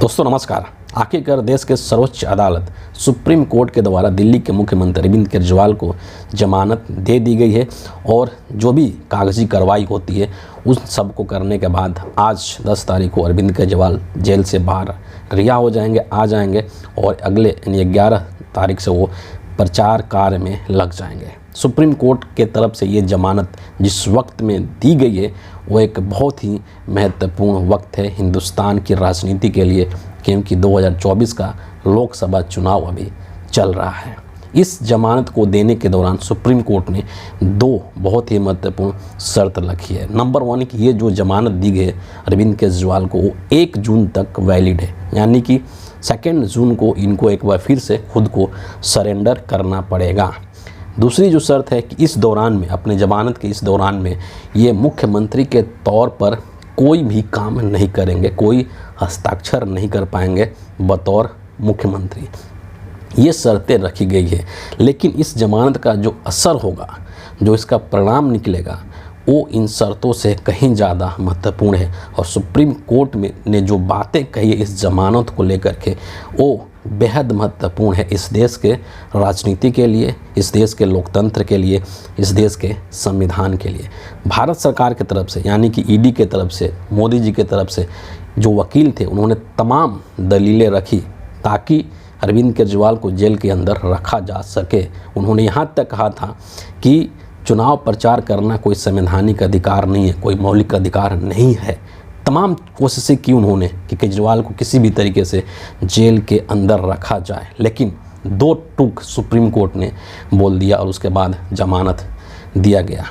दोस्तों नमस्कार। आखिरकार देश के सर्वोच्च अदालत सुप्रीम कोर्ट के द्वारा दिल्ली के मुख्यमंत्री अरविंद केजरीवाल को जमानत दे दी गई है और जो भी कागजी कार्रवाई होती है उस सब को करने के बाद आज 10 तारीख को अरविंद केजरीवाल जेल से बाहर रिहा हो जाएंगे, आ जाएंगे और अगले यानी 11 तारीख से वो प्रचार कार्य में लग जाएंगे। सुप्रीम कोर्ट के तरफ से ये जमानत जिस वक्त में दी गई है वो एक बहुत ही महत्वपूर्ण वक्त है हिंदुस्तान की राजनीति के लिए, क्योंकि 2024 का लोकसभा चुनाव अभी चल रहा है। इस जमानत को देने के दौरान सुप्रीम कोर्ट ने दो बहुत ही महत्वपूर्ण शर्त रखी है। नंबर 1 कि ये जो जमानत दी गई है अरविंद केजरीवाल को वो 1 जून तक वैलिड है, यानी कि 2 जून को इनको एक बार फिर से खुद को सरेंडर करना पड़ेगा। दूसरी जो शर्त है कि इस दौरान में, अपने जमानत के इस दौरान में ये मुख्यमंत्री के तौर पर कोई भी काम नहीं करेंगे, कोई हस्ताक्षर नहीं कर पाएंगे बतौर मुख्यमंत्री। ये शर्तें रखी गई है, लेकिन इस जमानत का जो असर होगा, जो इसका परिणाम निकलेगा वो इन शर्तों से कहीं ज़्यादा महत्वपूर्ण है। और सुप्रीम कोर्ट में ने जो बातें कही है इस जमानत को लेकर के वो बेहद महत्वपूर्ण है इस देश के राजनीति के लिए, इस देश के लोकतंत्र के लिए, इस देश के संविधान के लिए। भारत सरकार की तरफ से यानी कि ईडी के तरफ से, मोदी जी की तरफ से जो वकील थे उन्होंने तमाम दलीलें रखी ताकि अरविंद केजरीवाल को जेल के अंदर रखा जा सके। उन्होंने यहाँ तक कहा था कि चुनाव प्रचार करना कोई संवैधानिक अधिकार नहीं है, कोई मौलिक अधिकार नहीं है। तमाम कोशिशें की उन्होंने कि केजरीवाल को किसी भी तरीके से जेल के अंदर रखा जाए, लेकिन 2 टूक सुप्रीम कोर्ट ने बोल दिया और उसके बाद जमानत दिया गया।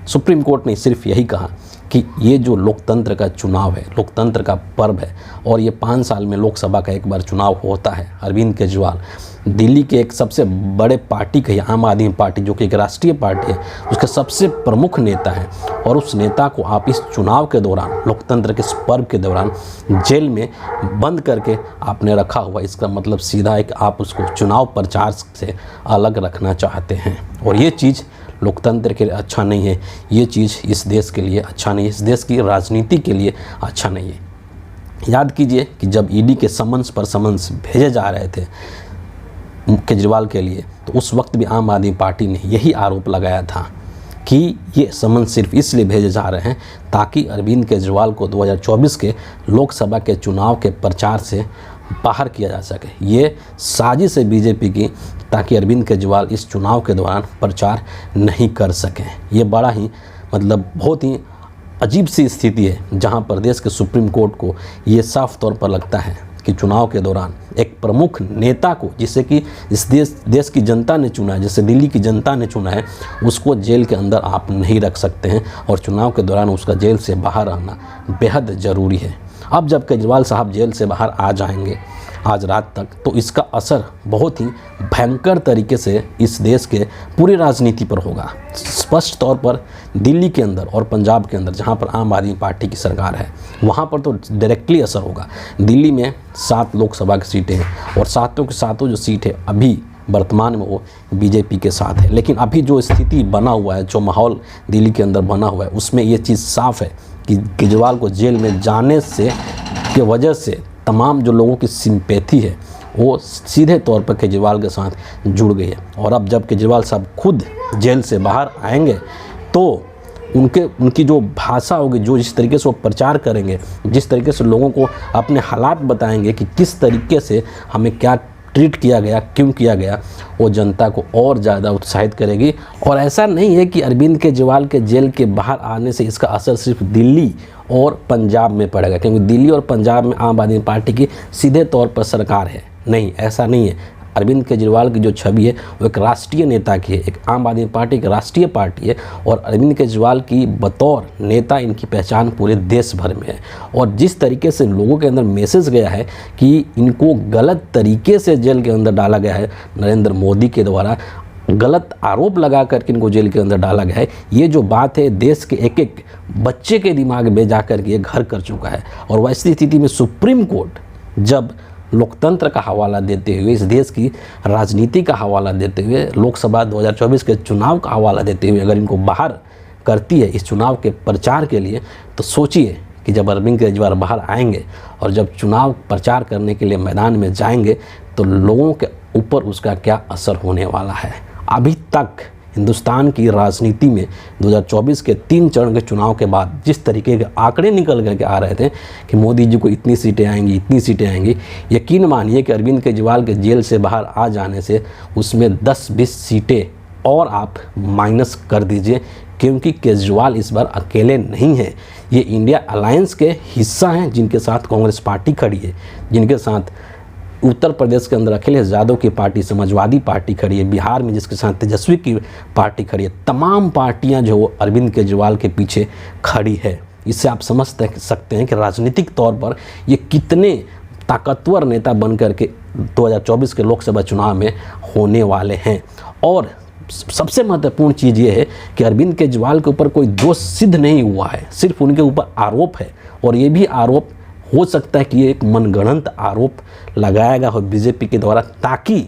सुप्रीम कोर्ट ने सिर्फ यही कहा कि ये जो लोकतंत्र का चुनाव है, लोकतंत्र का पर्व है और ये 5 साल में लोकसभा का एक बार चुनाव होता है। अरविंद केजरीवाल दिल्ली के एक सबसे बड़े पार्टी कही, आम आदमी पार्टी जो कि एक राष्ट्रीय पार्टी है, उसके सबसे प्रमुख नेता है और उस नेता को आप इस चुनाव के दौरान, लोकतंत्र के इस पर्व के दौरान जेल में बंद करके आपने रखा हुआ। इसका मतलब सीधा है कि आप उसको चुनाव प्रचार से अलग रखना चाहते हैं और ये चीज़ लोकतंत्र के लिए अच्छा नहीं है, ये चीज़ इस देश के लिए अच्छा नहीं है, इस देश की राजनीति के लिए अच्छा नहीं है। याद कीजिए कि जब ईडी के समन्स पर समन्स भेजे जा रहे थे केजरीवाल के लिए, तो उस वक्त भी आम आदमी पार्टी ने यही आरोप लगाया था कि ये समन सिर्फ इसलिए भेजे जा रहे हैं ताकि अरविंद केजरीवाल को 2024 के लोकसभा के चुनाव के प्रचार से बाहर किया जा सके। ये साजिश है बीजेपी की ताकि अरविंद केजरीवाल इस चुनाव के दौरान प्रचार नहीं कर सकें। ये बड़ा ही बहुत ही अजीब सी स्थिति है जहां पर देश के सुप्रीम कोर्ट को ये साफ तौर पर लगता है कि चुनाव के दौरान एक प्रमुख नेता को, जिसे कि इस देश की जनता ने चुना है, जिसे दिल्ली की जनता ने चुना है, उसको जेल के अंदर आप नहीं रख सकते हैं और चुनाव के दौरान उसका जेल से बाहर आना बेहद ज़रूरी है। अब जब केजरीवाल साहब जेल से बाहर आ जाएंगे आज रात तक, तो इसका असर बहुत ही भयंकर तरीके से इस देश के पूरी राजनीति पर होगा। स्पष्ट तौर पर दिल्ली के अंदर और पंजाब के अंदर जहां पर आम आदमी पार्टी की सरकार है वहां पर तो डायरेक्टली असर होगा। दिल्ली में 7 लोकसभा की सीटें हैं और सातों की सातों जो सीट है अभी वर्तमान में वो बीजेपी के साथ है, लेकिन अभी जो स्थिति बना हुआ है, जो माहौल दिल्ली के अंदर बना हुआ है, उसमें ये चीज़ साफ है कि केजरीवाल को जेल में जाने से की वजह से तमाम जो लोगों की सिंपैथी है वो सीधे तौर पर केजरीवाल के साथ जुड़ गई है। और अब जब केजरीवाल साहब खुद जेल से बाहर आएंगे तो उनकी जो भाषा होगी, जो जिस तरीके से वो प्रचार करेंगे, जिस तरीके से लोगों को अपने हालात बताएंगे कि किस तरीके से हमें क्या ट्रीट किया गया, क्यों किया गया, वो जनता को और ज़्यादा उत्साहित करेगी। और ऐसा नहीं है कि अरविंद केजरीवाल के जेल के बाहर आने से इसका असर सिर्फ दिल्ली और पंजाब में पड़ेगा, क्योंकि दिल्ली और पंजाब में आम आदमी पार्टी की सीधे तौर पर सरकार है। नहीं, ऐसा नहीं है। अरविंद केजरीवाल की जो छवि है वो एक राष्ट्रीय नेता की है, एक आम आदमी पार्टी की राष्ट्रीय पार्टी है और अरविंद केजरीवाल की बतौर नेता इनकी पहचान पूरे देश भर में है। और जिस तरीके से लोगों के अंदर मैसेज गया है कि इनको गलत तरीके से जेल के अंदर डाला गया है, नरेंद्र मोदी के द्वारा गलत आरोप लगा करके इनको जेल के अंदर डाला गया है, ये जो बात है देश के एक एक बच्चे के दिमाग में जा कर के ये घर कर चुका है। और वैसी स्थिति में सुप्रीम कोर्ट जब लोकतंत्र का हवाला देते हुए, इस देश की राजनीति का हवाला देते हुए, लोकसभा 2024 के चुनाव का हवाला देते हुए अगर इनको बाहर करती है इस चुनाव के प्रचार के लिए, तो सोचिए कि जब अरविंद केजरीवाल बाहर आएंगे और जब चुनाव प्रचार करने के लिए मैदान में जाएंगे तो लोगों के ऊपर उसका क्या असर होने वाला है। अभी तक हिंदुस्तान की राजनीति में 2024 के 3 चरण के चुनाव के बाद जिस तरीके के आंकड़े निकल करके आ रहे थे कि मोदी जी को इतनी सीटें आएंगी, इतनी सीटें आएंगी, यकीन मानिए कि अरविंद केजरीवाल के जेल से बाहर आ जाने से उसमें 10-20 सीटें और आप माइनस कर दीजिए, क्योंकि केजरीवाल इस बार अकेले नहीं हैं। ये इंडिया अलायंस के हिस्सा हैं जिनके साथ कांग्रेस पार्टी खड़ी है, जिनके साथ उत्तर प्रदेश के अंदर अखिलेश यादव की पार्टी समाजवादी पार्टी खड़ी है, बिहार में जिसके साथ तेजस्वी की पार्टी खड़ी है। तमाम पार्टियां जो अरविंद केजरीवाल के पीछे खड़ी है। इससे आप समझ सकते हैं कि राजनीतिक तौर पर ये कितने ताकतवर नेता बन करके 2024 के लोकसभा चुनाव में होने वाले हैं। और सबसे महत्वपूर्ण चीज़ ये है कि अरविंद केजरीवाल के ऊपर कोई दोष सिद्ध नहीं हुआ है, सिर्फ उनके ऊपर आरोप है। और ये भी आरोप हो सकता है कि ये एक मनगढ़ंत आरोप लगाया गया हो बीजेपी के द्वारा, ताकि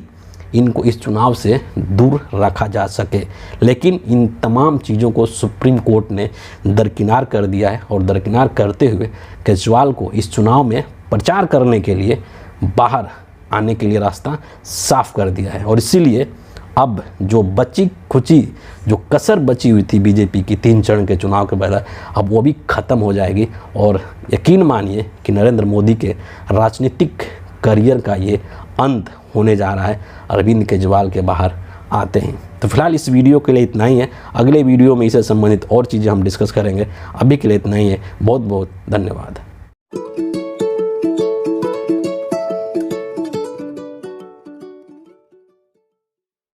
इनको इस चुनाव से दूर रखा जा सके। लेकिन इन तमाम चीज़ों को सुप्रीम कोर्ट ने दरकिनार कर दिया है और दरकिनार करते हुए केजरीवाल को इस चुनाव में प्रचार करने के लिए बाहर आने के लिए रास्ता साफ कर दिया है। और इसीलिए अब जो जो कसर बची हुई थी बीजेपी की 3 चरण के चुनाव के पहले, अब वो भी ख़त्म हो जाएगी। और यकीन मानिए कि नरेंद्र मोदी के राजनीतिक करियर का ये अंत होने जा रहा है अरविंद केजरीवाल के बाहर आते हैं। तो फिलहाल इस वीडियो के लिए इतना ही है। अगले वीडियो में इससे संबंधित और चीज़ें हम डिस्कस करेंगे। अभी के लिए इतना ही है। बहुत बहुत धन्यवाद।